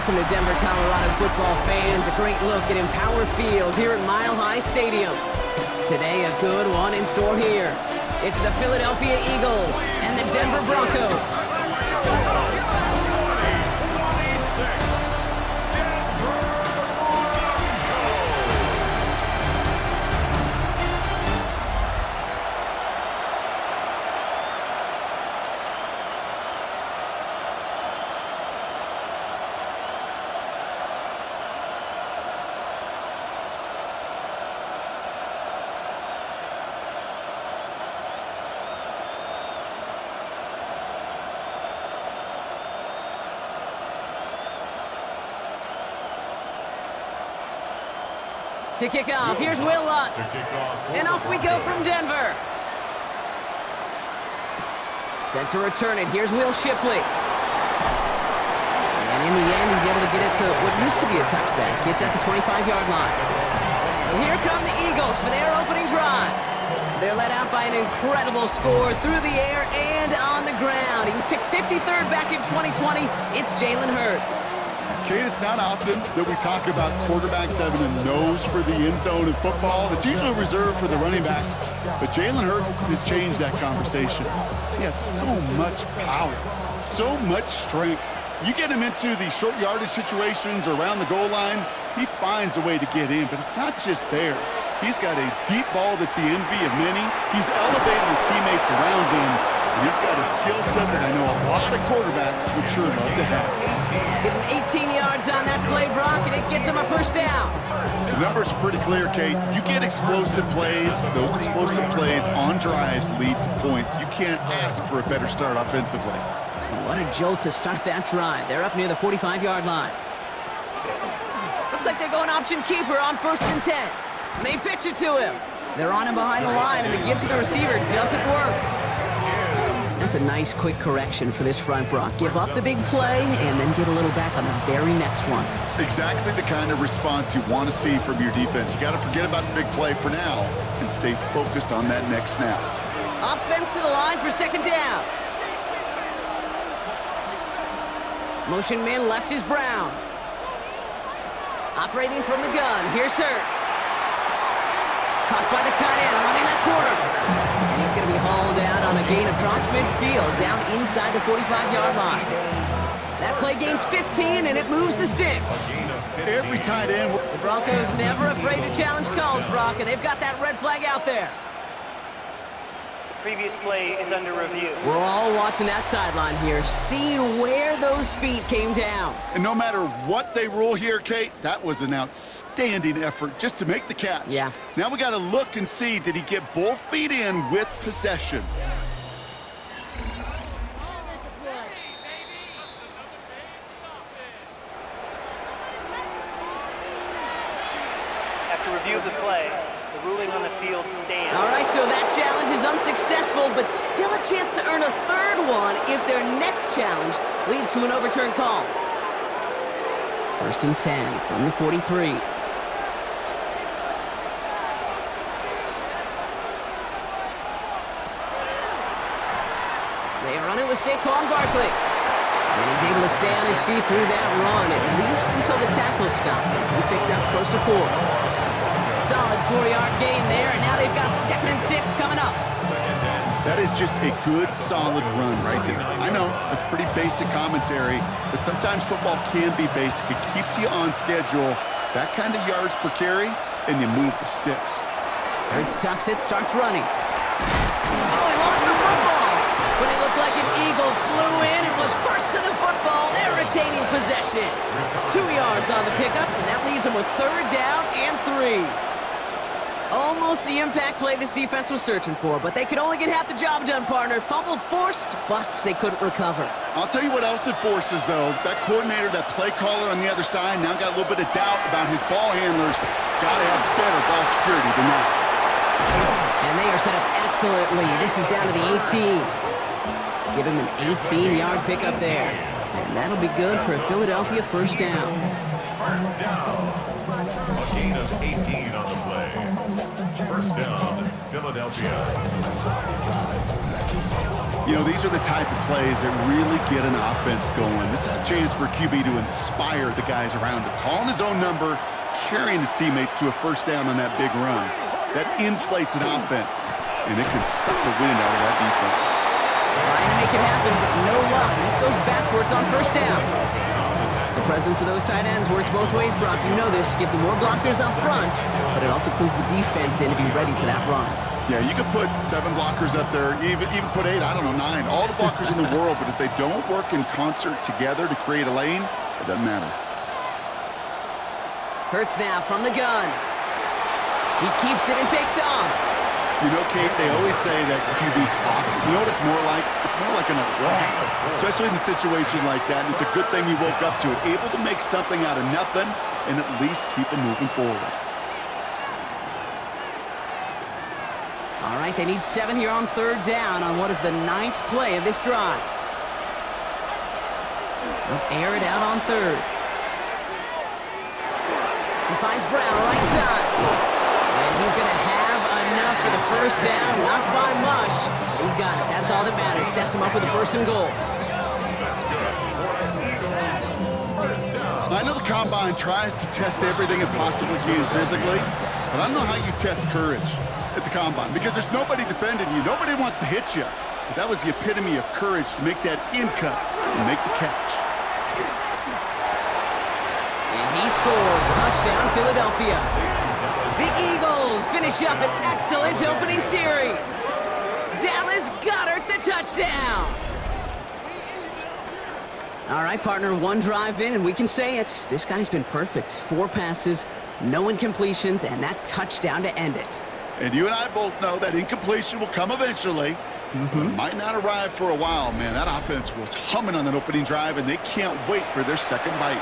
welcome to Denver, Colorado football fans. A great look at Empower Field here at Mile High Stadium. Today, a good one in store here. It's the Philadelphia Eagles and the Denver Broncos. To kick off, here's Will Lutz. And off we go from Denver. Set to return it, here's Will Shipley. And in the end, he's able to get it to what used to be a touchback. It's at the 25-yard line. So here come the Eagles for their opening drive. They're led out by an incredible score through the air and on the ground. He was picked 53rd back in 2020. It's Jalen Hurts. Kate, it's not often that we talk about quarterbacks having a nose for the end zone in football. It's usually reserved for the running backs. But Jalen Hurts has changed that conversation. He has so much power, so much strength. You get him into the short yardage situations around the goal line, he finds a way to get in. But it's not just there. He's got a deep ball that's the envy of many. He's elevated his teammates around him. And he's got a skill set that I know a lot of quarterbacks would sure love to have. Give him 18 yards on that play, Brock, and it gets him a first down. The numbers are pretty clear, Kate. You get explosive plays. Those explosive plays on drives lead to points. You can't ask for a better start offensively. What a jolt to start that drive. They're up near the 45-yard line. Looks like they're going option keeper on 1st and 10. They pitch it to him. They're on him behind the line, and the give to the receiver doesn't work. That's a nice, quick correction for this front, Brock. Give up the big play and then get a little back on the very next one. Exactly the kind of response you want to see from your defense. You got to forget about the big play for now and stay focused on that next snap. Offense to the line for 2nd down. Motion man left is Brown. Operating from the gun, here's Hurts. Caught by the tight end, running that corner. And he's going to be hauled out on a gain across midfield, down inside the 45-yard line. That play gains 15, and it moves the sticks. Every tight end. The Broncos never afraid to challenge calls, Brock, and they've got that red flag out there. Previous play is under review. We're all watching that sideline here, seeing where those feet came down. And no matter what they rule here, Kate, that was an outstanding effort just to make the catch. Yeah. Now we got to look and see, did he get both feet in with possession? After review of the play, the ruling on the field stands. All right, so that challenge is unsuccessful, but still a chance to earn a 3rd one if their next challenge leads to an overturned call. 1st and 10 from the 43. They run it with Saquon Barkley. And he's able to stay on his feet through that run, at least until the tackle stops him. He picked up close to 4. Solid 4-yard gain there, and now they've got 2nd and 6 coming up. That is just a good, solid run right there. I know, it's pretty basic commentary, but sometimes football can be basic. It keeps you on schedule, that kind of yards per carry, and you move the sticks. Hurts tucks it, starts running. Oh, he lost the football! But it looked like an eagle flew in and was first to the football. They're retaining possession. 2 yards on the pickup, and that leaves them with 3rd down and 3. Almost the impact play this defense was searching for, but they could only get half the job done, partner. Fumble forced, but they couldn't recover. I'll tell you what else it forces, though. That coordinator, that play caller on the other side, now got a little bit of doubt about his ball handlers. Got to have better ball security than that. And they are set up excellently. This is down to the 18. Give him an 18-yard pickup there. And that'll be good for a Philadelphia 1st down. First down. A gain of 18 on the play. First down, Philadelphia. You know, these are the type of plays that really get an offense going. This is a chance for QB to inspire the guys around him. Calling his own number, carrying his teammates to a first down on that big run. That inflates an offense, and it can suck the wind out of that defense. Trying to make it happen, but no luck. This goes backwards on first down. The presence of those tight ends works both ways, Brock. You know this. Gives them more blockers up front, but it also clues the defense in to be ready for that run. Yeah, you could put 7 blockers up there, even put 8, I don't know, 9. All the blockers in the world, but if they don't work in concert together to create a lane, it doesn't matter. Hurts now from the gun. He keeps it and takes off. You know, Kate, they always say that QB clock. You know what it's more like? It's more like an alarm, especially in a situation like that. And it's a good thing you woke up to it, able to make something out of nothing and at least keep them moving forward. All right, they need 7 here on third down on what is the 9th play of this drive. They'll air it out on third. He finds Brown right side. And he's going to have enough for the first down. Not by much. He got it. That's all that matters. Sets him up with a 1st and goal. I know the Combine tries to test everything it possibly can physically, but I don't know how you test courage at the Combine, because there's nobody defending you. Nobody wants to hit you. But that was the epitome of courage to make that in cut and make the catch. And he scores. Touchdown, Philadelphia. The Eagles finish up an excellent opening series. Dallas Goedert the touchdown. All right, partner, 1 drive in, and we can say it's this guy's been perfect. 4 passes, no incompletions, and that touchdown to end it. And you and I both know that incompletion will come eventually. But it might not arrive for a while, man. That offense was humming on that opening drive, and they can't wait for their second bite.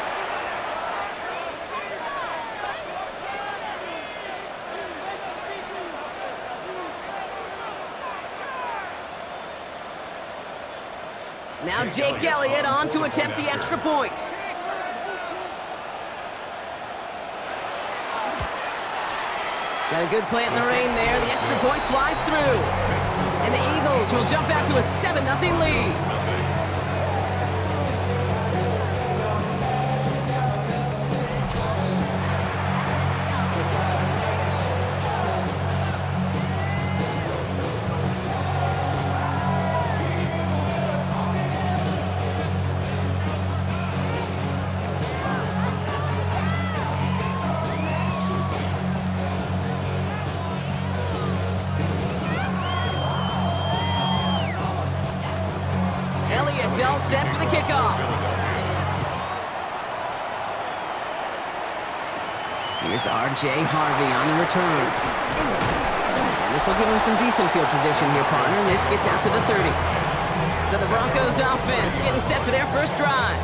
Now Jake Elliott on to attempt the extra point. Got a good play in the rain there. The extra point flies through. And the Eagles will jump out to a 7-0 lead. Elliott's all set for the kickoff. Here's R.J. Harvey on the return. And this will give him some decent field position here, partner. And this gets out to the 30. So the Broncos offense getting set for their first drive.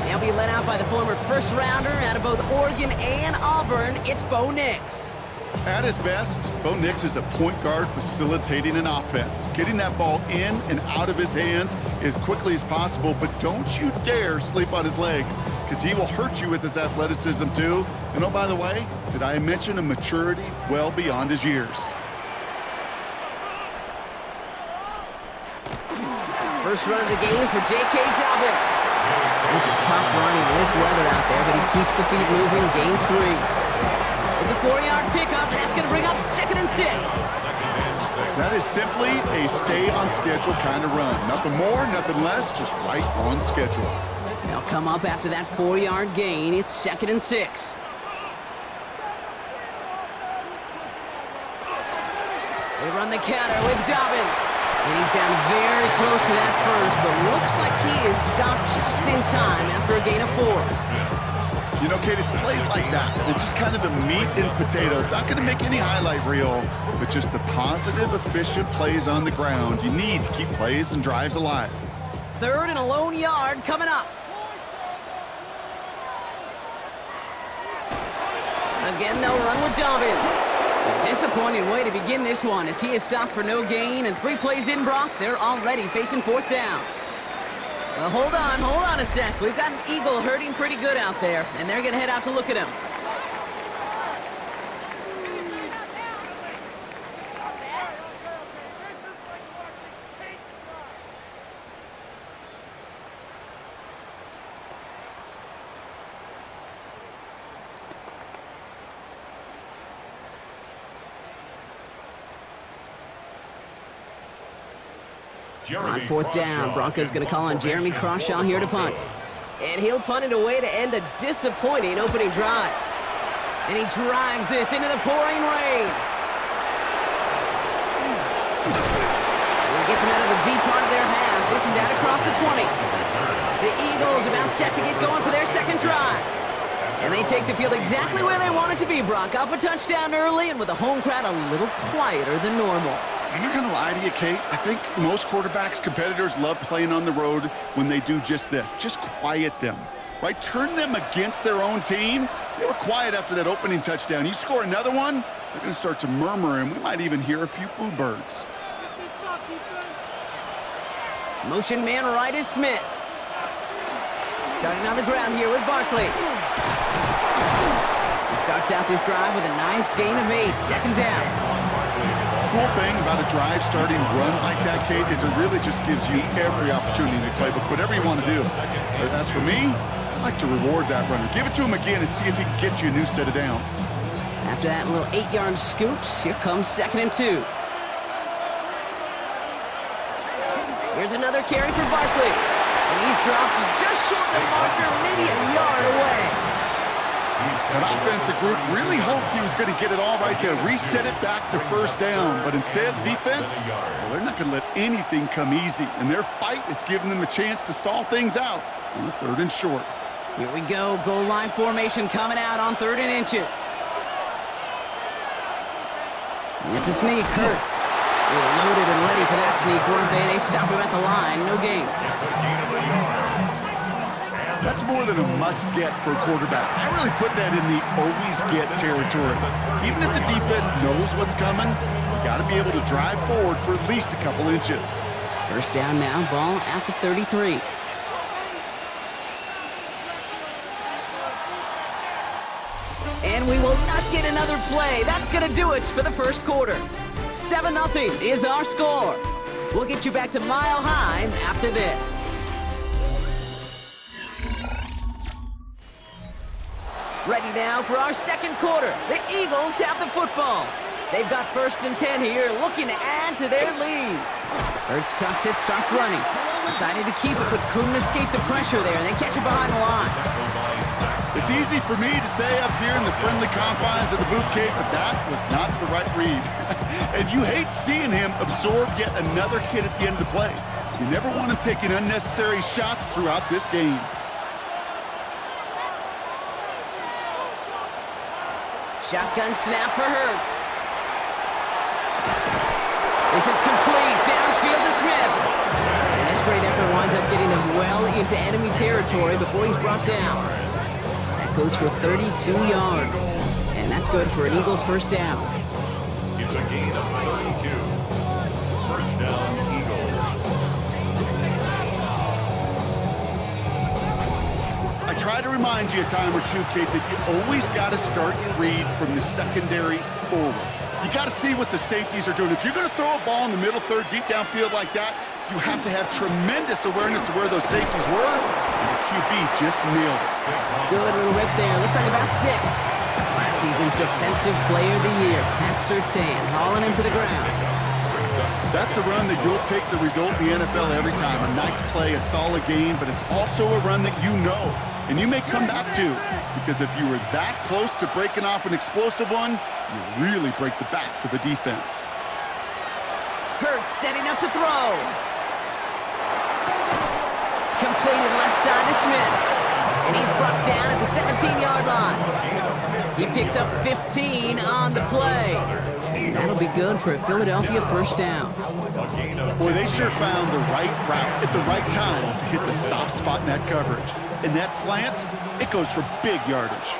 They'll be led out by the former first-rounder out of both Oregon and Auburn. It's Bo Nix. At his best, Bo Nix is a point guard facilitating an offense, getting that ball in and out of his hands as quickly as possible, but don't you dare sleep on his legs, because he will hurt you with his athleticism too. And oh, by the way, did I mention a maturity well beyond his years? First run of the game for J.K. Dobbins. This is tough running in this weather out there, but he keeps the feet moving, gains 3. It's a 4-yard pickup, and that's going to bring up 2nd and 6. That is simply a stay-on-schedule kind of run. Nothing more, nothing less, just right on schedule. They'll come up after that 4-yard gain. It's 2nd and 6. They run the counter with Dobbins. And he's down very close to that first, but looks like he is stopped just in time after a gain of 4. You know, Kate, it's plays like that. They're just kind of the meat and potatoes. Not going to make any highlight reel, but just the positive, efficient plays on the ground you need to keep plays and drives alive. 3rd and a lone yard coming up. Again, they'll run with Dobbins. A disappointing way to begin this one as he is stopped for no gain, and 3 plays in, Brock. They're already facing 4th down. Well, hold on a sec. We've got an Eagle hurting pretty good out there, and they're going to head out to look at him. On fourth down, Broncos going to call on Jeremy Crawshaw here to punt. And he'll punt it away to end a disappointing opening drive. And he drives this into the pouring rain. And he gets him out of the deep part of their half. This is out across the 20. The Eagles about set to get going for their second drive. And they take the field exactly where they want it to be, Brock. Up a touchdown early and with the home crowd a little quieter than normal. I'm not going to lie to you, Kate. I think most quarterbacks, competitors love playing on the road when they do just this. Just quiet them, right? Turn them against their own team. They were quiet after that opening touchdown. You score another one, they're going to start to murmur, and we might even hear a few boo birds. Motion man right is Smith. Starting on the ground here with Barkley. He starts out this drive with a nice gain of 8. Second down. Cool thing about a drive starting run like that, Kate, is it really just gives you every opportunity to play, but whatever you want to do. As for me, I like to reward that runner. Give it to him again and see if he can get you a new set of downs. After that little 8-yard scoot, here comes 2nd and 2. Here's another carry for Barkley. And he's dropped just short of the marker, maybe a yard away. That offensive group really hoped he was going to get it all right there, reset it back to first down. But instead, defense, well, they're not going to let anything come easy. And their fight is giving them a chance to stall things out on the 3rd and short. Here we go. Goal line formation coming out on 3rd and inches. It's a sneak. Hurts. They were loaded and ready for that sneak, weren't they? They stop him at the line. No gain. It's a gain of a yard. That's more than a must-get for a quarterback. I really put that in the always-get territory. Even if the defense knows what's coming, you got to be able to drive forward for at least a couple inches. First down now, ball at the 33. And we will not get another play. That's going to do it for the first quarter. 7-0 is our score. We'll get you back to Mile High after this. Ready now for our second quarter. The Eagles have the football. They've got 1st and 10 here, looking to add to their lead. Hurts tucks it, starts running. Decided to keep it, but couldn't escape the pressure there. They catch it behind the line. It's easy for me to say up here in the friendly confines of the booth, Kate, but that was not the right read. And you hate seeing him absorb yet another hit at the end of the play. You never want him taking unnecessary shots throughout this game. Shotgun snap for Hurts. This is complete. Downfield to Smith. And this great effort winds up getting him well into enemy territory before he's brought down. That goes for 32 yards. And that's good for an Eagles first down. It's a gain of 32. First down, Eagles. I try to remind you a time or two, Kate, that you always got to start your read from the secondary forward. You got to see what the safeties are doing. If you're going to throw a ball in the middle third, deep downfield like that, you have to have tremendous awareness of where those safeties were, and the QB just nailed it. Good little rip there. Looks like about 6. Last season's Defensive Player of the Year, Pat Surtain, hauling him to the ground. That's a run that you'll take the result in the NFL every time. A nice play, a solid game, but it's also a run that you know, and you may come back to, because if you were that close to breaking off an explosive one, you really break the backs of a defense. Hurts setting up to throw. Completed left side to Smith. And he's brought down at the 17-yard line. He picks up 15 on the play. That'll be good for a Philadelphia first down. Boy, they sure found the right route at the right time to hit the soft spot in that coverage. And that slant, it goes for big yardage.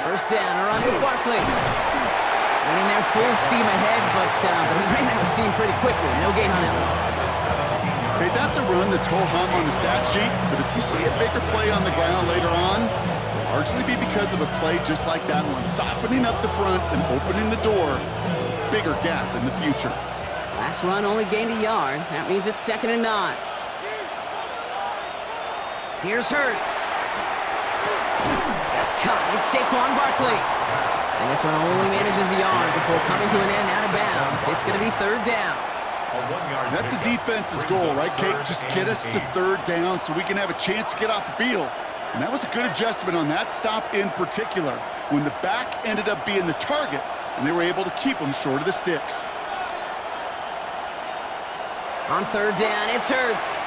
First down, around with Barkley. Running there full steam ahead, but he ran out of steam pretty quickly. No gain on that one. Okay, that's a run that's ho-hum on the stat sheet, but if you see a bigger play on the ground later on, it'll largely be because of a play just like that one, softening up the front and opening the door for a bigger gap in the future. Last run only gained a yard. That means it's 2nd and 9. Here's Hurts. That's caught. It's Saquon Barkley. And this one only manages a yard before coming to an end out of bounds. It's going to be third down. That's a defense's goal, right, Kate? Just get us to third down so we can have a chance to get off the field. And that was a good adjustment on that stop in particular, when the back ended up being the target, and they were able to keep them short of the sticks. On third down, it's Hurts.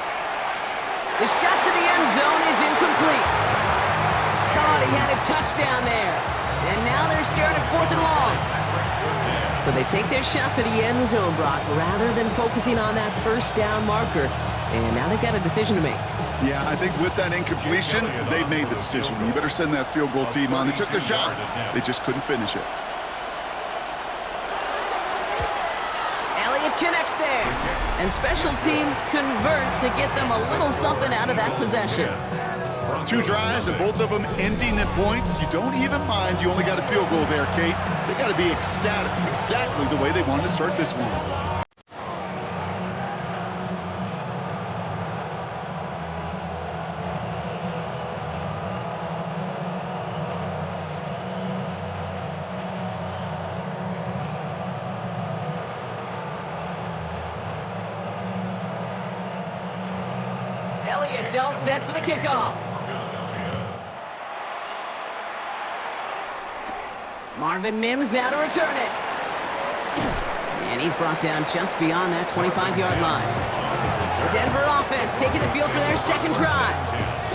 The shot to the end zone is incomplete. Thought he had a touchdown there. And now they're staring at 4th and long. So they take their shot for the end zone, Brock, rather than focusing on that first down marker. And now they've got a decision to make. Yeah, I think with that incompletion, they've made the decision. You better send that field goal team on. They took their shot. They just couldn't finish it. Elliott connects there. And special teams convert to get them a little something out of that possession. 2 drives and both of them ending in points. You don't even mind you only got a field goal there, Kate. They got to be ecstatic, exactly the way they wanted to start this one. Elliott's all set for the kickoff. Marvin Mims now to return it. And he's brought down just beyond that 25-yard line. The Denver offense taking the field for their second drive.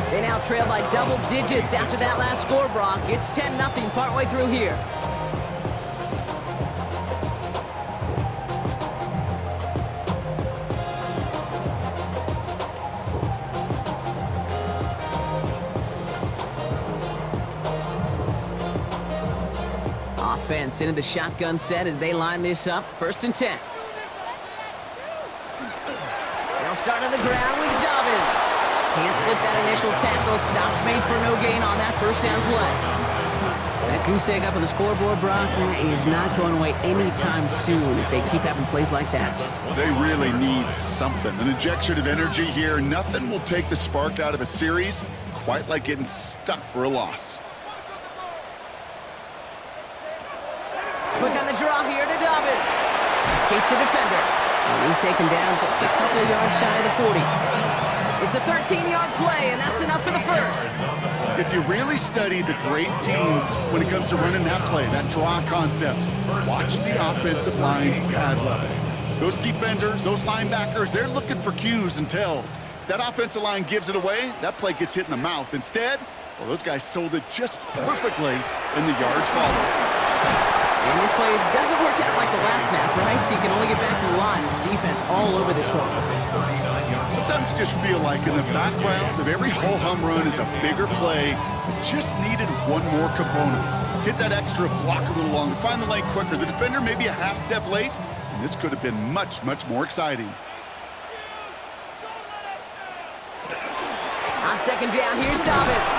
They now trail by double digits after that last score, Brock. It's 10-0 partway through here. Offense into the shotgun set as they line this up. 1st and 10. They'll start on the ground with Dobbins. Can't slip that initial tackle. Stops made for no gain on that first down play. That goose egg up on the scoreboard, Brock, is not going away anytime soon if they keep having plays like that. They really need something. An injection of energy here. Nothing will take the spark out of a series quite like getting stuck for a loss. Quick on the draw here to Dobbins. Escapes a defender. And he's taken down just a couple of yards shy of the 40. It's a 13-yard play, and that's enough for the first. If you really study the great teams when it comes to running that play, that draw concept, watch the offensive line's pad level. Those defenders, those linebackers, they're looking for cues and tells. If that offensive line gives it away, that play gets hit in the mouth. Instead, well, those guys sold it just perfectly, and the yards follow. And this play doesn't work out like the last snap, right? So you can only get back to the line as the defense all over this one. Sometimes you just feel like in the background of every ho-hum run is a bigger play that just needed one more component. Hit that extra block a little longer, find the lane quicker. The defender maybe a half step late, and this could have been much, much more exciting. On second down, here's Dobbins.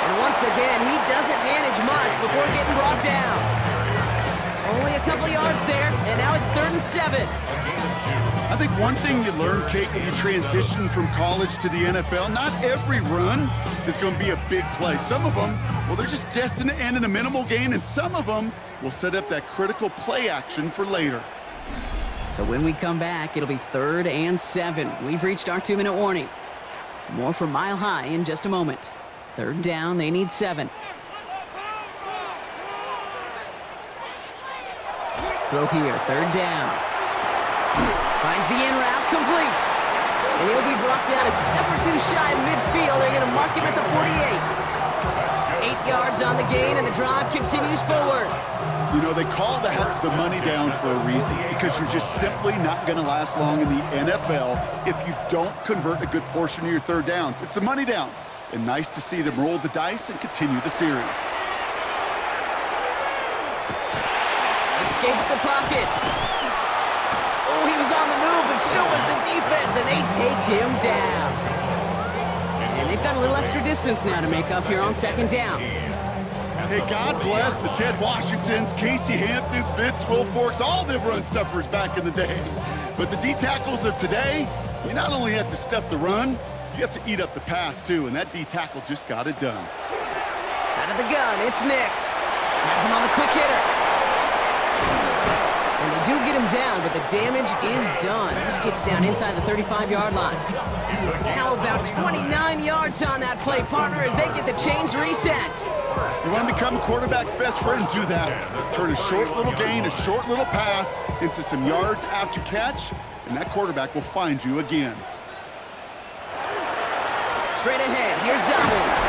And once again, he doesn't manage much before getting brought down. Only a couple yards there, and now it's 3rd and 7. I think one thing you learn, Kate, when you transition from college to the NFL, not every run is going to be a big play. Some of them, well, they're just destined to end in a minimal gain, and some of them will set up that critical play action for later. So when we come back, it'll be 3rd and 7. We've reached our 2-minute warning. More from Mile High in just a moment. 3rd down, they need 7. Throw here, 3rd down. Finds the in route, complete. And he'll be brought down a step or 2 shy of midfield. They're going to mark him at the 48. 8 yards on the gain, and the drive continues forward. You know, they call that the money down for a reason, because you're just simply not going to last long in the NFL if you don't convert a good portion of your 3rd downs. It's the money down. And nice to see them roll the dice and continue the series. Escapes the pocket. Oh, he was on the move, and so was the defense, and they take him down. And they've got a little extra distance now to make up here on 2nd down. Hey, God bless the Ted Washingtons, Casey Hamptons, Vince Wilforks, all them run stuffers back in the day. But the D-tackles of today, you not only have to stuff the run, you have to eat up the pass, too, and that D-tackle just got it done. Out of the gun, it's Nix. Has him on the quick hitter. And they do get him down, but the damage is done. This gets down inside the 35-yard line. How about 29 yards on that play, partner, as they get the chains reset? You want to become a quarterback's best friend, do that. Turn a short little gain, a short little pass into some yards after catch, and that quarterback will find you again. Straight ahead, here's Dobbins.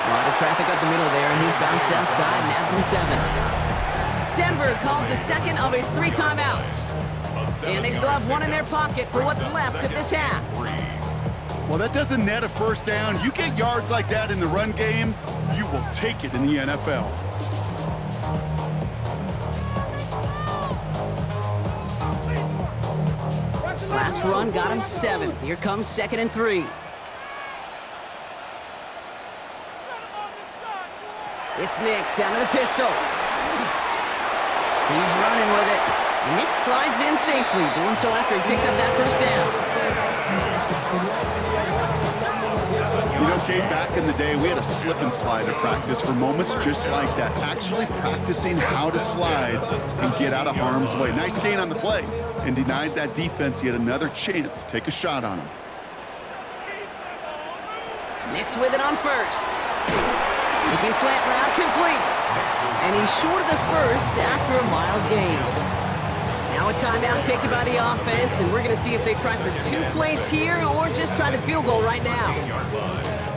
A lot of traffic up the middle there, and he's bounced outside, nabs him 7. Denver calls the second of its 3 timeouts. And they still have 1 in their pocket for what's left of this half. Well, that doesn't net a first down. You get yards like that in the run game, you will take it in the NFL. Last run got him 7. Here comes 2nd and 3. It's Nick, sound of the pistol. He's running with it. Nick slides in safely, doing so after he picked up that first down. You know, Kate, back in the day, we had a slip and slide at practice for moments just like that. Actually practicing how to slide and get out of harm's way. Nice gain on the play, and denied that defense yet another chance to take a shot on him. Nick's with it on first. Looking slant route complete. And he's short of the first after a mild gain. Now a timeout taken by the offense, and we're going to see if they try for 2 plays here or just try the field goal right now.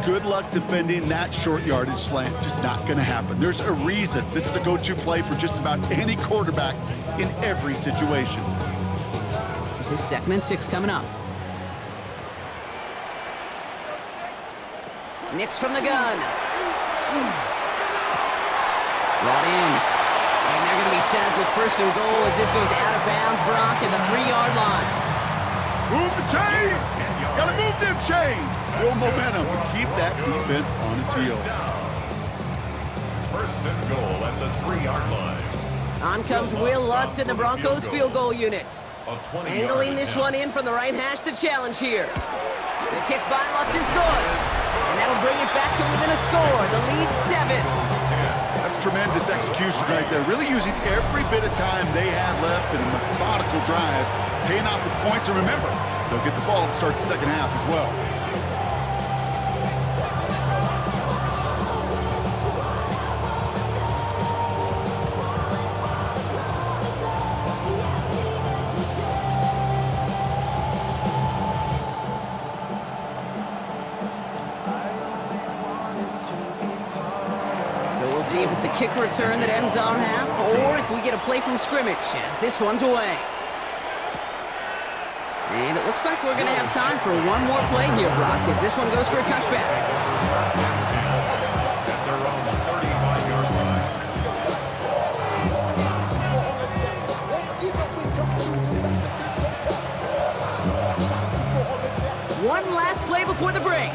Good luck defending that short yardage slant. Just not going to happen. There's a reason this is a go-to play for just about any quarterback in every situation. This is 2nd and 6 coming up. Nick's from the gun. Brought in. And they're going to be set up with 1st and goal as this goes out of bounds, Brock, at the 3-yard line. Move the chains! Gotta move them chains! Build momentum and keep that defense on its heels. 1st and goal at the 3-yard line. On comes Will Lutz in the Broncos field goal unit. Angling this one in from the right hash, the challenge here. The kick by Lutz is good. And that'll bring it back to within a score. The lead 7. That's tremendous execution right there. Really using every bit of time they had left in a methodical drive, paying off with points. And remember, they'll get the ball to start the second half as well. See if it's a kick return that ends our half, or if we get a play from scrimmage, as this one's away. And it looks like we're going to have time for one more play here, Brock, as this one goes for a touchback. They're on the 35-yard line. One last play before the break.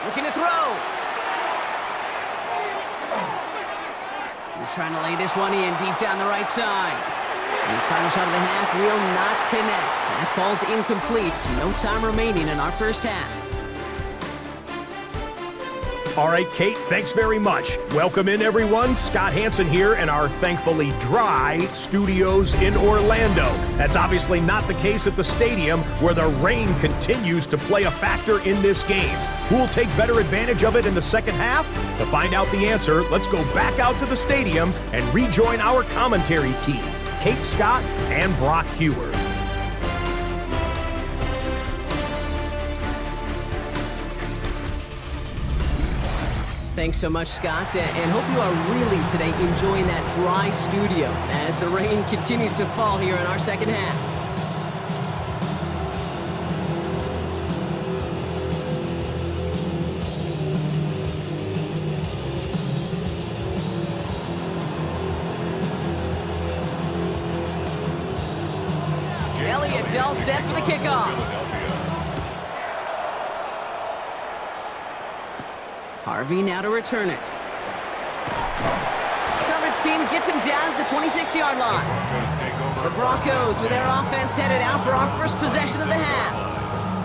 Looking to throw. He's trying to lay this one in deep down the right side. And his final shot of the half will not connect. That falls incomplete. No time remaining in our first half. All right, Kate, thanks very much. Welcome in, everyone. Scott Hansen here in our thankfully dry studios in Orlando. That's obviously not the case at the stadium, where the rain continues to play a factor in this game. Who will take better advantage of it in the second half? To find out the answer, let's go back out to the stadium and rejoin our commentary team, Kate Scott and Brock Hewer. Thanks so much, Scott, and hope you are really today enjoying that dry studio as the rain continues to fall here in our second half. Elliott's all set for the kickoff. Harvey now to return it. The coverage team gets him down at the 26-yard line. The Broncos with their offense headed out for our first possession of the half.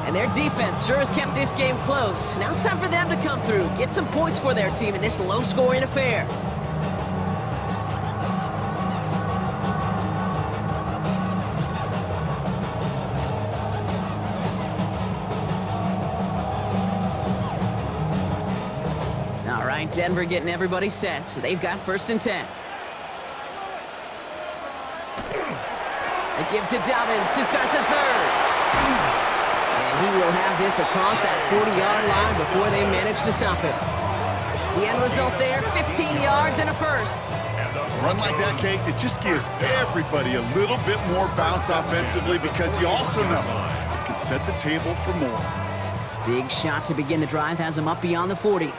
And their defense sure has kept this game close. Now it's time for them to come through, get some points for their team in this low-scoring affair. All right, Denver getting everybody set. So they've got 1st and 10. They give to Dobbins to start the 3rd. And he will have this across that 40-yard line before they manage to stop it. The end result there, 15 yards and a 1st. A run like that, Kate, it just gives everybody a little bit more bounce offensively because you also know it can set the table for more. Big shot to begin the drive has him up beyond the 40.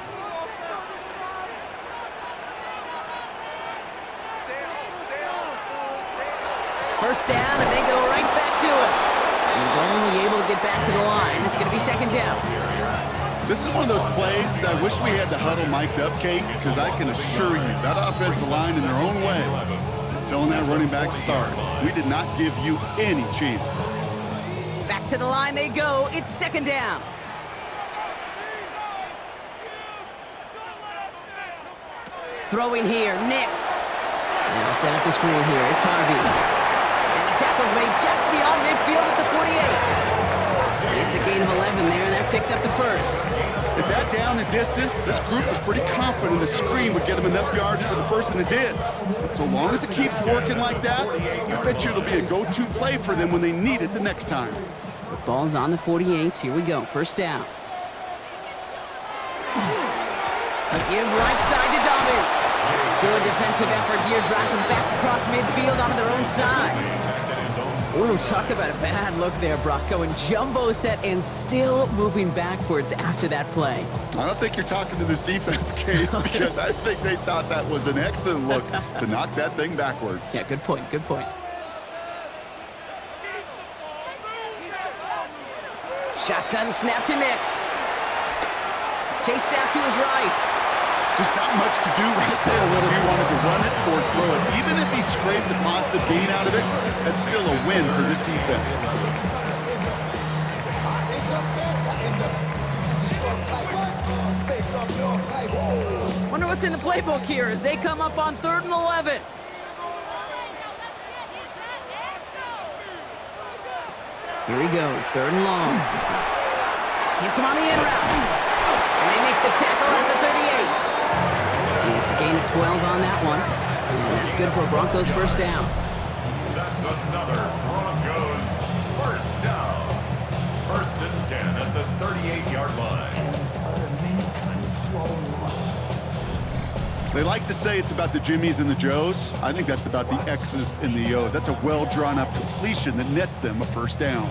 First down, and they go right back to it. He's only able to get back to the line. It's going to be 2nd down. This is one of those plays that I wish we had the huddle mic'd up, Kate, because I can assure you that offensive line in their own way is telling that running back, sorry, we did not give you any chance. Back to the line they go. It's 2nd down. Throwing here, Nix. And they'll set up the screen here. It's Harvey. Tackle's made just beyond midfield at the 48. It's a gain of 11 there, and that picks up the 1st. At that down and distance, this group was pretty confident the screen would get them enough yards for the 1st, and it did. And so long as it keeps working like that, I bet you it'll be a go-to play for them when they need it the next time. The ball's on the 48. Here we go, 1st down. A give right side to Dobbins. Good defensive effort here, drives them back across midfield onto their own side. Ooh, talk about a bad look there, Brock. Going jumbo set and still moving backwards after that play. I don't think you're talking to this defense, Kate, because I think they thought that was an excellent look to knock that thing backwards. Yeah, good point, good point. Shotgun snap to Nix. Chased out to his right. Just not much to do right there, whether he wanted to run it or throw it. Even if he scraped the positive gain out of it, that's still a win for this defense. Wonder what's in the playbook here as they come up on 3rd and 11. Here he goes, 3rd and long. Hits him on the in route. And they make the tackle at the 38. It's a gain of 12 on that one. And that's good for a Broncos 1st down. That's another Broncos 1st down. 1st and 10 at the 38-yard line. They like to say it's about the Jimmies and the Joes. I think that's about the X's and the O's. That's a well-drawn-up completion that nets them a 1st down.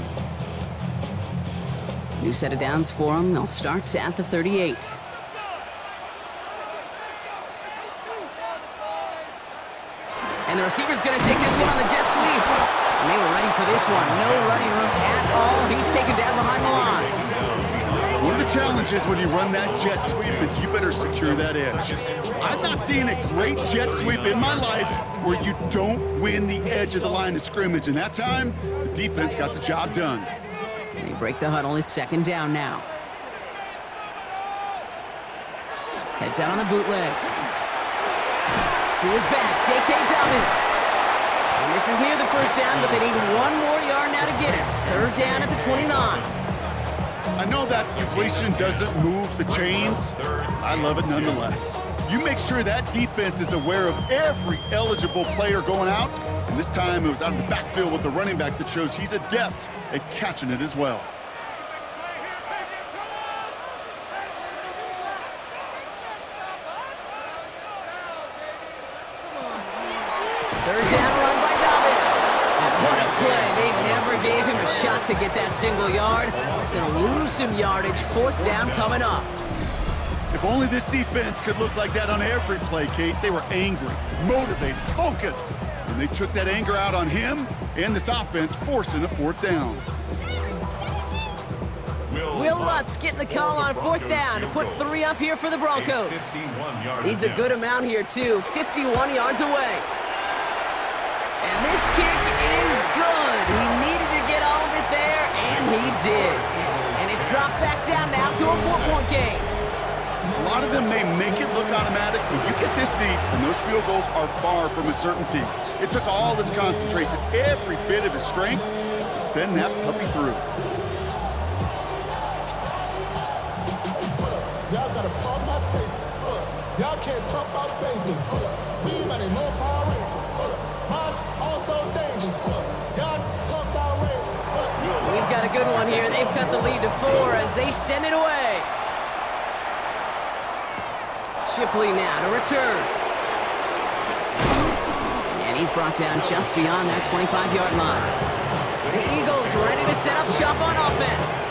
New set of downs for them. They'll start at the 38. And the receiver's going to take this one on the jet sweep. And they were ready for this one. No running room at all. He's taken down behind the line. One of the challenges when you run that jet sweep is you better secure that edge. I've not seen a great jet sweep in my life where you don't win the edge of the line of scrimmage. And that time, the defense got the job done. They break the huddle. It's 2nd down now. Heads out on the bootleg. To his back, J.K. Dobbins. And this is near the 1st down, but they need 1 more yard now to get it. 3rd down at the 29. I know that completion doesn't move the chains. I love it nonetheless. You make sure that defense is aware of every eligible player going out. And this time it was out of the backfield with the running back that shows he's adept at catching it as well. Third down run by Dobbins. And what a play. They never gave him a shot to get that single yard. He's going to lose some yardage. 4th down coming up. If only this defense could look like that on every play, Kate. They were angry, motivated, focused. And they took that anger out on him and this offense, forcing a 4th down. Will Lutz getting the call on 4th down to put 3 up here for the Broncos. Needs a good amount here, too. 51 yards away. And this kick is good. He needed to get all of it there, and he did. drop back down now to a 4-point game. A lot of them may make it look automatic, but you get this deep, and those field goals are far from a certainty. It took all his concentration, every bit of his strength, to send that puppy through. Y'all gotta pump my taste. Y'all can't talk about basic. We ain't any more Power Rangers. Mine's also dangerous. Y'all talk about Rangers. We've got a good one here. They've cut the lead to 4 as they send it away. Shipley now to return. And he's brought down just beyond that 25-yard line. The Eagles ready to set up shop on offense.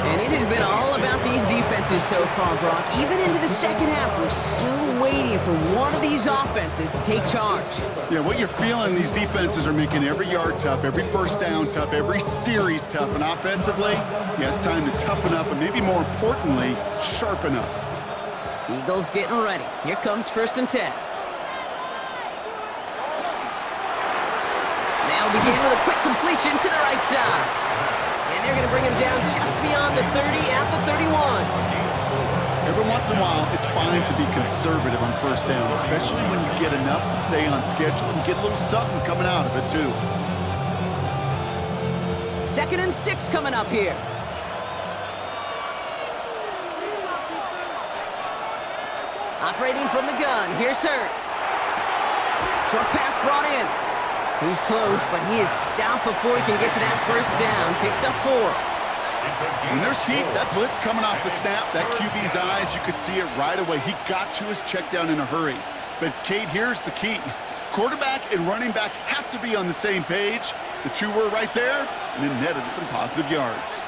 And it has been all about these defenses so far, Brock. Even into the second half, we're still waiting for one of these offenses to take charge. Yeah, what you're feeling, these defenses are making every yard tough, every first down tough, every series tough. And offensively, yeah, it's time to toughen up and maybe more importantly, sharpen up. Eagles getting ready. Here comes 1st and 10. They'll begin with a quick completion to the right side. And they're going to bring him down just beyond the 30 at the 31. Every once in a while, it's fine to be conservative on first down, especially when you get enough to stay on schedule and get a little something coming out of it, too. 2nd and 6 coming up here. Operating from the gun, here's Hurts. Short pass brought in. He's close, but he is stopped before he can get to that first down. Picks up 4. When there's heat, that blitz coming off the snap, that QB's eyes, you could see it right away. He got to his check down in a hurry. But, Kate, here's the key. Quarterback and running back have to be on the same page. The two were right there, and it netted some positive yards.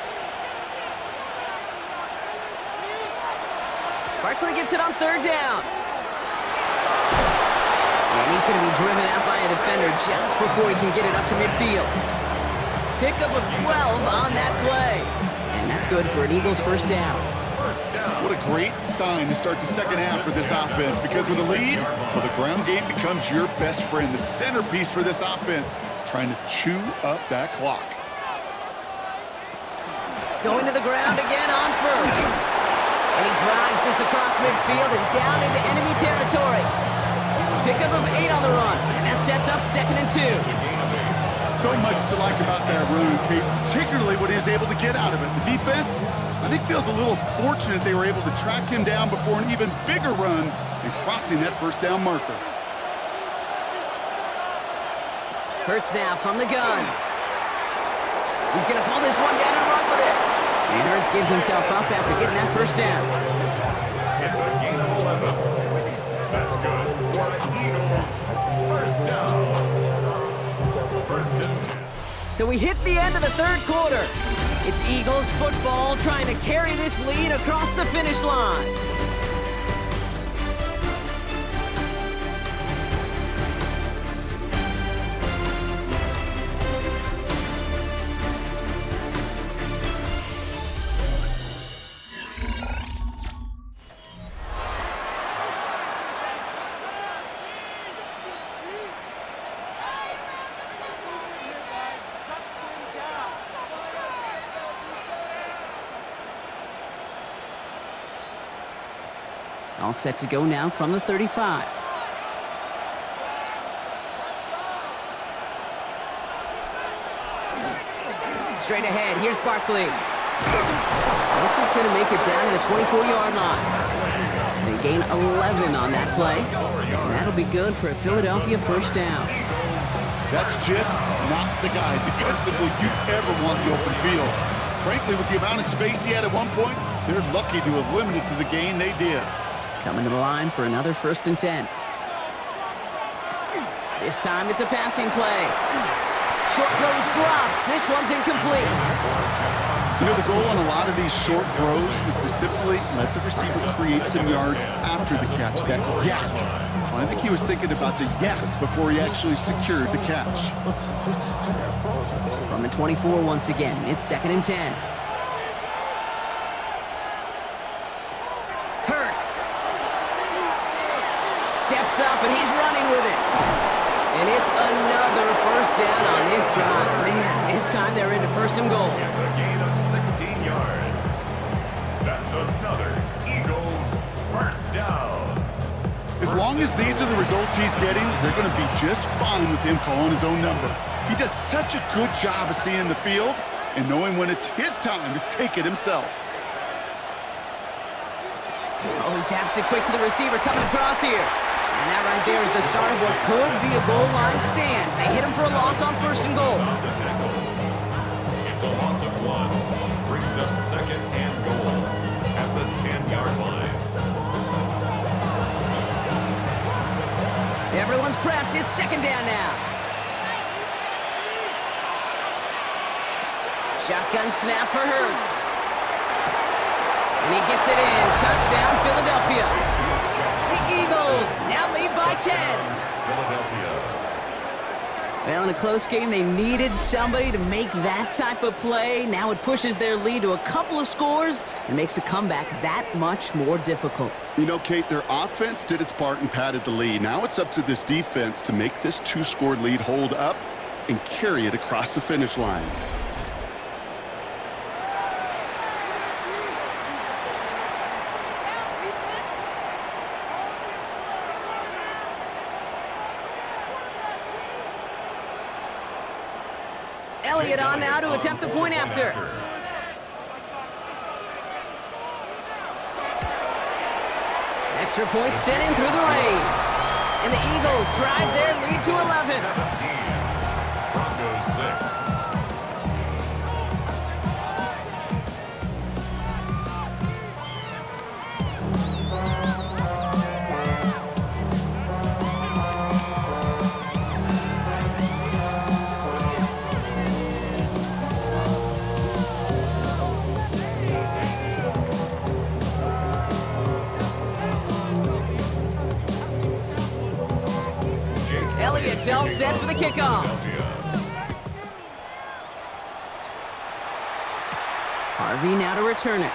Barkley gets it on 3rd down. And he's going to be driven out by a defender just before he can get it up to midfield. Pickup of 12 on that play. And that's good for an Eagles first down. What a great sign to start the second half for this offense, because with a lead, well, the ground game becomes your best friend, the centerpiece for this offense, trying to chew up that clock. Going to the ground again on 1st. And he drives this across midfield and down into enemy territory. Pickup of 8 on the run, and that sets up 2nd and 2. So much to like about that run, Kate, particularly what he was able to get out of it. The defense, I think, feels a little fortunate they were able to track him down before an even bigger run and crossing that first down marker. Hurts now from the gun. He's going to pull this one down and run with it. And Hurts gives himself up after getting that first down. It's a gain of 11. That's good for Eagles. First down. 1st and 10. So we hit the end of the 3rd quarter. It's Eagles football trying to carry this lead across the finish line. All set to go now from the 35. Straight ahead, here's Barkley. This is going to make it down to the 24-yard line. They gain 11 on that play. And that'll be good for a Philadelphia first down. That's just not the guy defensively you ever want in the open field. Frankly, with the amount of space he had at one point, they're lucky to have limited to the gain they did. Coming to the line for another 1st and 10. This time it's a passing play. Short throw is dropped. This one's incomplete. You know, the goal on a lot of these short throws is to simply let the receiver create some yards after the catch, that yak. Well, I think he was thinking about the yak before he actually secured the catch. From the 24 once again, it's 2nd and 10. Steps up, and he's running with it. And it's another first down on this drive. Man, this time they're into 1st and goal. It's a gain of 16 yards. It's another Eagles first down. As long as these are the results he's getting, they're going to be just fine with him calling his own number. He does such a good job of seeing the field and knowing when it's his time to take it himself. Oh, he taps it quick to the receiver coming across here. And that right there is the start of what could be a goal line stand. They hit him for a loss on first and goal. It's a loss of 1. Brings up second and goal at the 10-yard line. Everyone's prepped. It's second down now. Shotgun snap for Hurts. And he gets it in. Touchdown, Philadelphia. The Eagles now lead by 10. Philadelphia. Well, in a close game, they needed somebody to make that type of play. Now it pushes their lead to a couple of scores and makes a comeback that much more difficult. You know, Kate, their offense did its part and padded the lead. Now it's up to this defense to make this 2-score lead hold up and carry it across the finish line. Elliott on now to attempt the point after. Extra point sent in through the rain. And the Eagles drive their lead to 11. 17. Broncos 6. Elliott's all set for the kickoff. Harvey now to return it.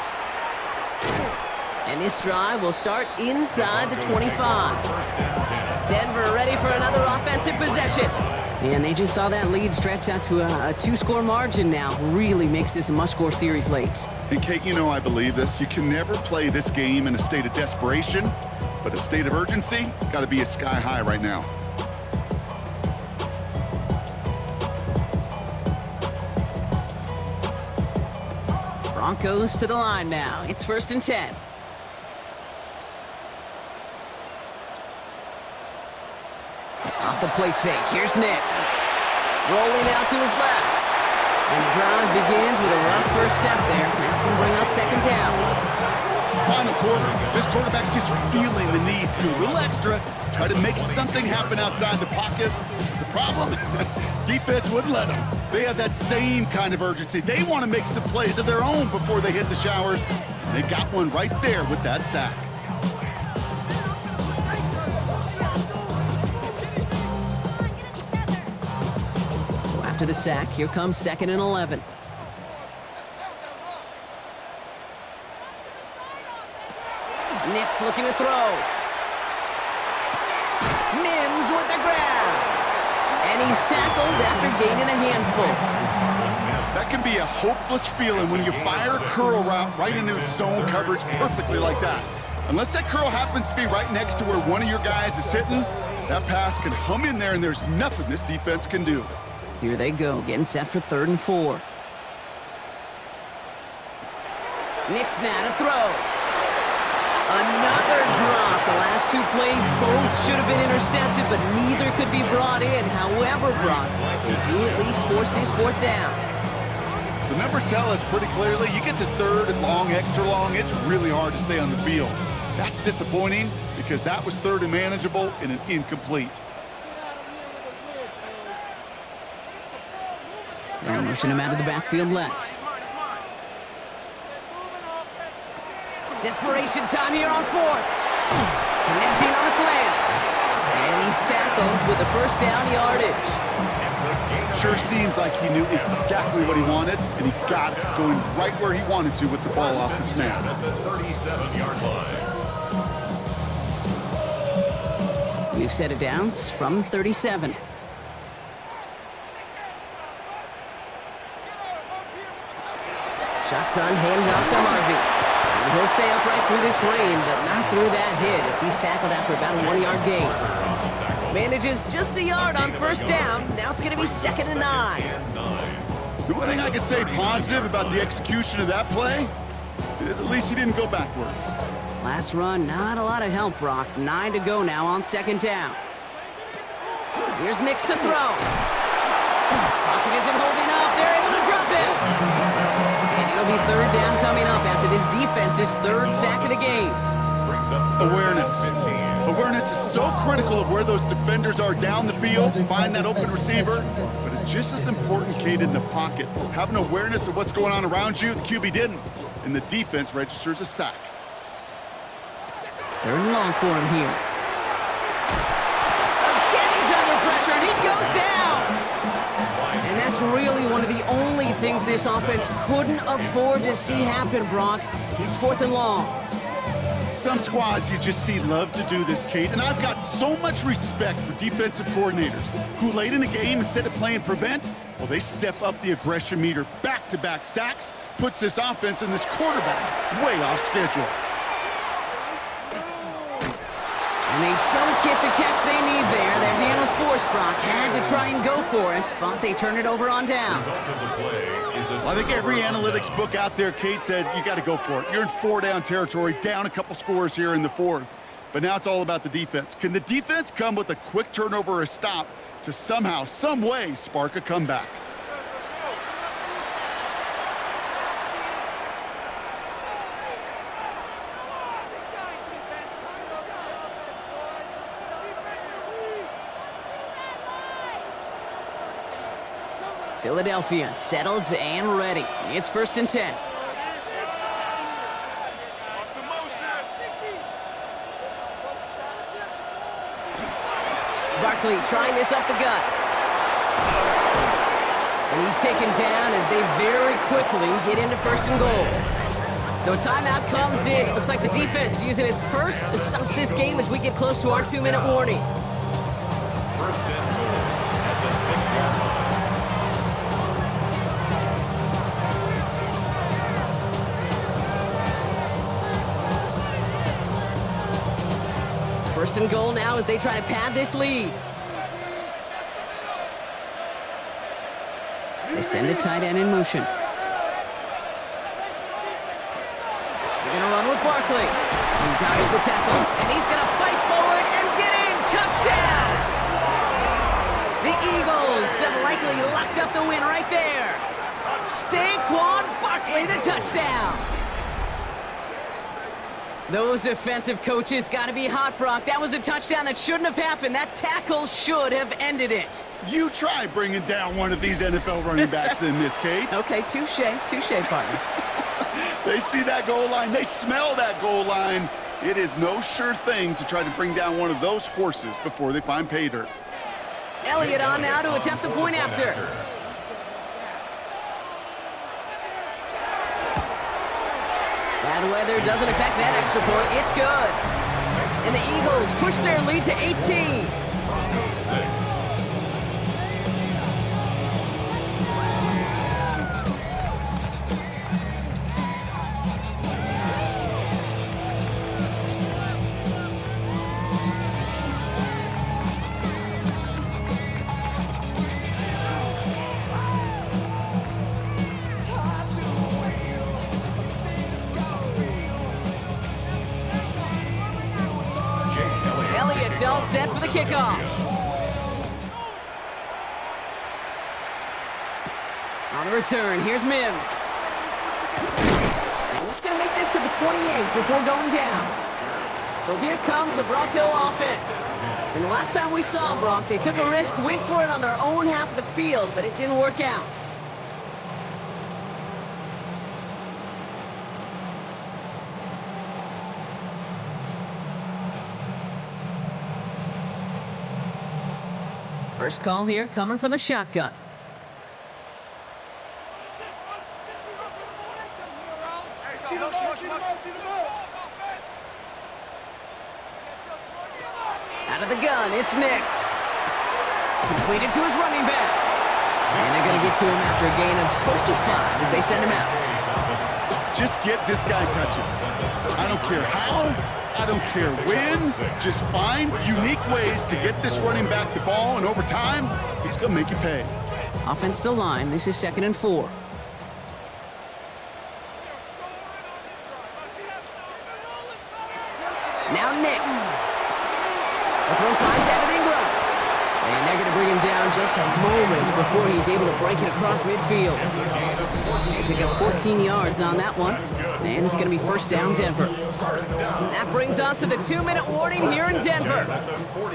And this drive will start inside the 25. Denver ready for another offensive possession. And they just saw that lead stretch out to a 2-score margin now. Really makes this a must-score series late. And Kate, you know I believe this. You can never play this game in a state of desperation, but a state of urgency got to be at sky high right now. Broncos to the line now. It's 1st and 10. Off the play fake. Here's Nix. Rolling out to his left. And the drive begins with a rough first step there. That's going to bring up second down. Final quarter, this quarterback's just feeling the need to do a little extra, try to make something happen outside the pocket. The problem? Defense wouldn't let them. They have that same kind of urgency. They want to make some plays of their own before they hit the showers. They got one right there with that sack. So after the sack, here comes 2nd and 11. Nix looking to throw. Mims with the grab. And he's tackled after gaining a handful. That can be a hopeless feeling when you fire a curl route right into zone coverage perfectly like that. Unless that curl happens to be right next to where one of your guys is sitting, that pass can hum in there and there's nothing this defense can do. Here they go, getting set for 3rd and 4. Nix now to throw. Another drop. The last 2 plays both should have been intercepted, but neither could be brought in. However, Brock, they do at least force this 4th down. The numbers tell us pretty clearly, you get to 3rd and long, extra long, it's really hard to stay on the field. That's disappointing because that was 3rd and manageable and an incomplete. They're motioning him out of the backfield left. Desperation time here on 4th. Connecting on a slant. And he's tackled with the 1st down yardage. Sure seems like he knew exactly what he wanted, and he got it going right where he wanted to with the ball off the snap. At the 37-yard line. New set of downs from 37. Shotgun handoff to Harvey. He'll stay upright through this rain, but not through that hit as he's tackled after about a 1-yard gain. Manages just a yard on first down. Now it's going to be 2nd and 9. The only thing I could say positive about the execution of that play is at least he didn't go backwards. Last run, not a lot of help, Brock. 9 to go now on 2nd down. Here's Nix to throw. Pocket isn't holding up. They're able to drop him. And it'll be 3rd down coming up after this defense's 3rd sack of the game. Awareness. Awareness is so critical of where those defenders are down the field to find that open receiver, but it's just as important, Kate, in the pocket. Having awareness of what's going on around you, the QB didn't, and the defense registers a sack. 3rd and long for him here. Again, he's under pressure, and he goes down! And that's really one of the only things this offense couldn't afford to see happen, Brock. It's 4th and long. Some squads you just see love to do this, Kate, and I've got so much respect for defensive coordinators who late in the game, instead of playing prevent, well, they step up the aggression meter. Back-to-back sacks puts this offense and this quarterback way off schedule. And they don't get the catch they need there. Their hand was forced, Brock. Had to try and go for it, but they turn it over on downs. Well, I think every analytics book out there, Kate, said you got to go for it. You're in 4-down territory, down a couple scores here in the 4th. But now it's all about the defense. Can the defense come with a quick turnover or a stop to somehow, some way, spark a comeback? Philadelphia settled and ready. It's 1st and 10. Barkley trying this up the gut. And he's taken down as they very quickly get into 1st and goal. So a timeout comes in. It looks like the defense using its first stops this game as we get close to our 2-minute warning. 1st and goal at the 6-yard line. First and goal now as they try to pad this lead. They send a tight end in motion. They're going to run with Barkley. He dodges the tackle, and he's going to fight forward and get in. Touchdown! The Eagles have likely locked up the win right there. Saquon Barkley, the touchdown. Those defensive coaches got to be hot, Brock. That was a touchdown that shouldn't have happened. That tackle should have ended it. You try bringing down one of these NFL running backs in this, Kate. Okay, touche, partner. They see that goal line. They smell that goal line. It is no sure thing to try to bring down one of those horses before they find pay dirt. Elliott on now to attempt the point after. Bad weather doesn't affect that extra point. It's good. And the Eagles push their lead to 18. Broncos 6. Elliott's all set for the kickoff. On the return, here's Mims. And he's going to make this to the 28 before going down. So here comes the Bronco offense. And the last time we saw them, Brock, they took a risk, went for it on their own half of the field, but it didn't work out. First call here coming from the shotgun. Out of the gun, it's Nix. Completed to his running back. And they're going to get to him after a gain of close to 5 as they send him out. Just get this guy touches. I don't care how, I don't care when. Just find unique ways to get this running back the ball, and over time, he's going to make you pay. Offense to line. This is 2nd and 4. Now Nix. The throw finds Evan Ingram. And they're going to bring him down just a moment before he's able to break it across midfield. They pick up 14 yards on that one. And it's going to be first down, Denver. That brings us to the 2-minute warning here in Denver.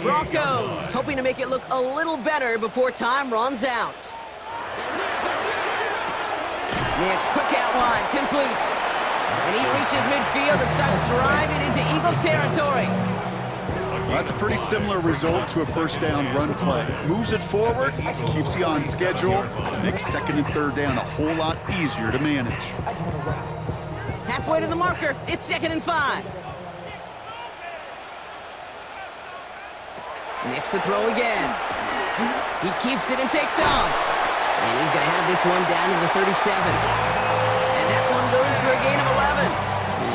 Broncos hoping to make it look a little better before time runs out. Nix, quick out wide, complete. And he reaches midfield and starts driving into Eagles territory. Well, that's a pretty similar result to a first down run play. Moves it forward, keeps you on schedule, makes 2nd and 3rd down a whole lot easier to manage. Halfway to the marker, it's 2nd and 5. Nix to throw again. He keeps it and takes off. And he's going to have this one down to the 37. And that one goes for a gain of 11.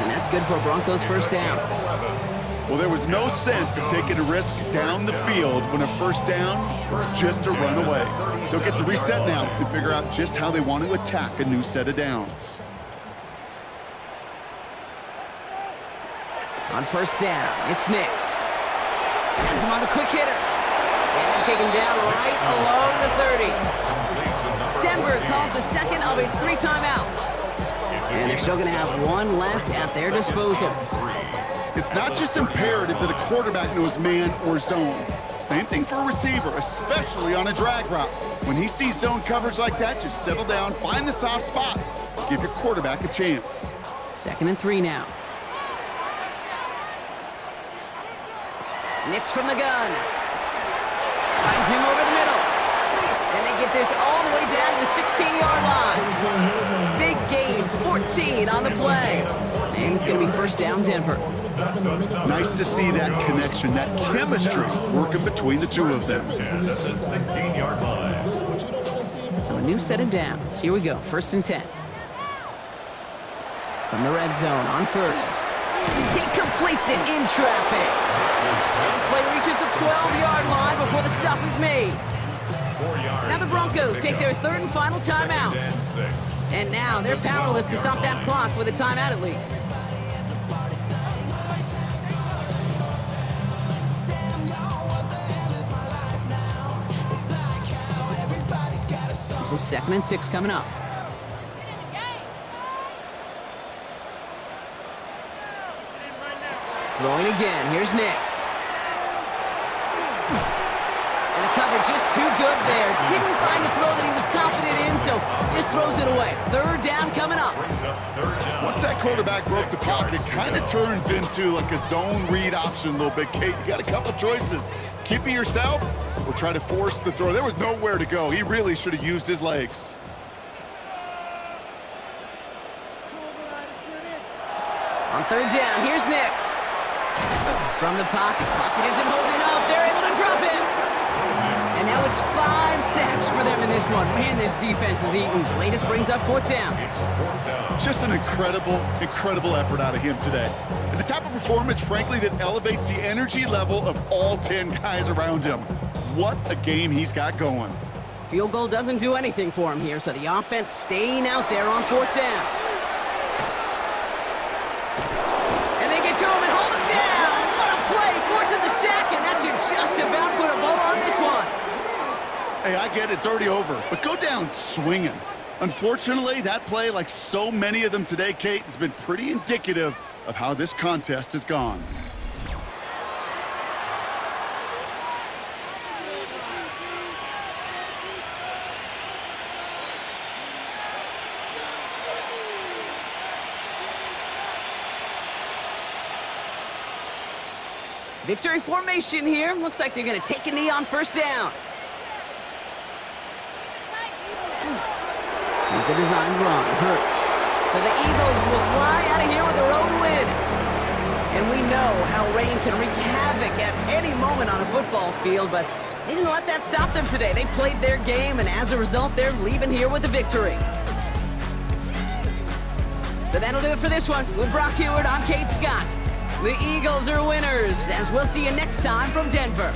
And that's good for a Broncos first down. Well, there was no sense in taking a risk down the field when a first down was just a run away. They'll get to reset now and figure out just how they want to attack a new set of downs. On first down, it's Nix. Has him on the quick hitter. And they take him down right along the 30. Denver calls the second of its 3 timeouts. And they're still going to have one left at their disposal. It's not just imperative that a quarterback knows man or zone. Same thing for a receiver, especially on a drag route. When he sees zone coverage like that, just settle down, find the soft spot. Give your quarterback a chance. 2nd and 3 now. Nix from the gun. Finds him over the middle. And they get this all the way down to the 16-yard line. Big gain, 14 on the play. And it's going to be first down, Denver. Nice to see that connection, that chemistry working between the two of them. At the 16-yard line. So a new set of downs. Here we go, 1st and 10. From the red zone on first. He completes it in traffic. And this play reaches the 12-yard line before the stop is made. Now the Broncos take their 3rd and final timeout. And now they're powerless to stop that clock with a timeout at least. This is 2nd and 6 coming up. Throwing again. Here's Nix. And the cover just too good there. Didn't find the throw that he was confident in, so just throws it away. 3rd down coming up. Once that quarterback broke the pocket, kind of turns into like a zone read option a little bit. Kate, you got a couple choices. Keep it yourself or try to force the throw. There was nowhere to go. He really should have used his legs. On 3rd down, here's Nix. From the pocket isn't holding up. They're able to drop him. And now it's 5 sacks for them in this one. Man, this defense is eating. Latest brings up 4th down. Just an incredible effort out of him today. And the type of performance, frankly, that elevates the energy level of all 10 guys around him. What a game he's got going. Field goal doesn't do anything for him here, so the offense staying out there on 4th down. And they get to him and hold him down. What a play, forcing the sack, and that should just about put a bow on this one. Hey, I get it, it's already over, but go down swinging. Unfortunately, that play, like so many of them today, Kate, has been pretty indicative of how this contest has gone. Victory formation here. Looks like they're going to take a knee on 1st down. Here's a design run. Hurts. So the Eagles will fly out of here with their own win. And we know how rain can wreak havoc at any moment on a football field, but they didn't let that stop them today. They played their game, and as a result, they're leaving here with a victory. So But that'll do it for this one. With Brock Heward, I'm Kate Scott. The Eagles are winners, as we'll see you next time from Denver.